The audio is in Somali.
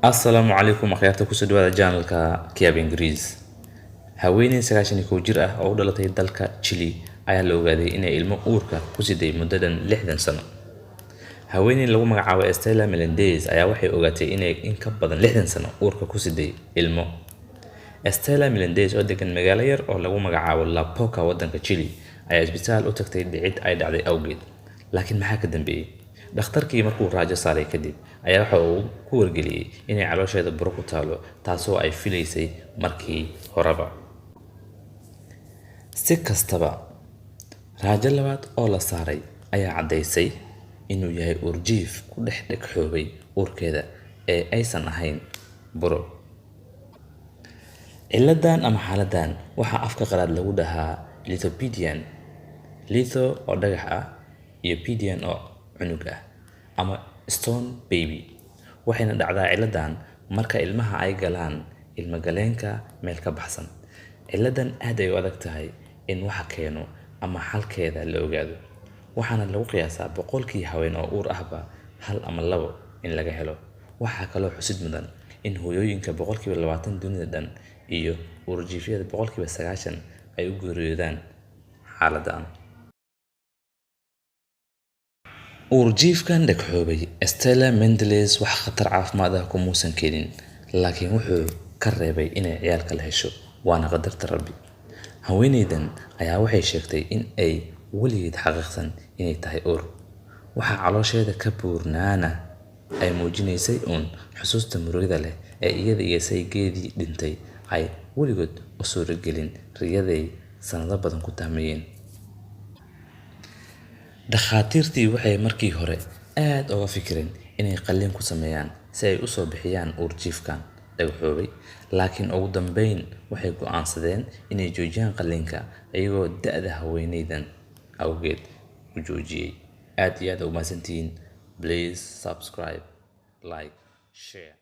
Assalaamu calaykum akhyaarta ku soo dhawaada channelka Kiabi Ingiriis. Haweeney 91 jir ah oo u dhalatay dalka Chile ayaa la ogaaday inay ilmo uurka ku siday muddadan 60 sano. Haweeney lagu magacaabo Estela Melendez ayaa waxay ogaatay inay in ka badan 60 sano uurka ku siday ilmo. Estela Melendez oo degan magaalo yar oo lagu magacaabo La Boca waddanka Chile ayaa isbitaal u tagtay dhicid ay dhacday awgeed. Laakiin maxaa ka dambeeyay? Dhakhtarkii markuu raajo saaray kadib ayaa waxa uu ku wargeliyay inay caloosheeda buro ku taalo taasoo ay filaysay markii horeba. Si kastaba, raajo labaad oo la saaray ayaa caddaysay inuu yahay uurjiif ku dhex dhegxoobay uurkeeda ee aysan ahayn buro. Ciladan ama xaaladan waxaa afka qalaad lagu dhahaa lithopedian, litho oo dhagax ah iyo pedian oo cunug ah ama stone baby. Waxayna dhacdaa ciladan marka ilmaha ay galaan ilmo galeenka meel ka baxsan. Ciladan aad ay u adag tahay in waxa keeno ama xalkeeda la ogaado. Waxaana lagu qiyaasaa boqolkii haween oo uur ahba hal ama labo in laga helo. Waxaa kaloo xusid mudan in hooyooyinka 20% dunida dhan iyo uurjiifyada 90% ay u geeriyoodaan xaaladan. Uurjiifkan dhegxoobay Estela Melendez wax khatar caafimaad ah kumuusan keenin, laakiin wuxuu ka reebay inay ciyaalka la hesho, waana qadarta Rabbi. Haweeneydan ayaa waxay sheegtay in ay weligeed xaqiiqsan inay tahay uur. Waxa caloosheeda ka buurnaana ay muujinaysay xusuusta murugada leh ee iyada iyo saygeedii dhintay ay weligood u suuragelin riyaday sanado badan ku tahmayeen. Dhakhaatiirtii waxay markii hore aad uga fikireen inay qalliin ku sameeyaan si ay u soo bixiyaan uurjiifkan dhegxoobay, laakiin ugu dambeyn waxay go'aansadeen inay joojiyaan qalliinka iyagoo da'da haweeneydan awgeed u joojiyay. Aad iyo aad u mahadsantihiin. Please subscribe, like, share.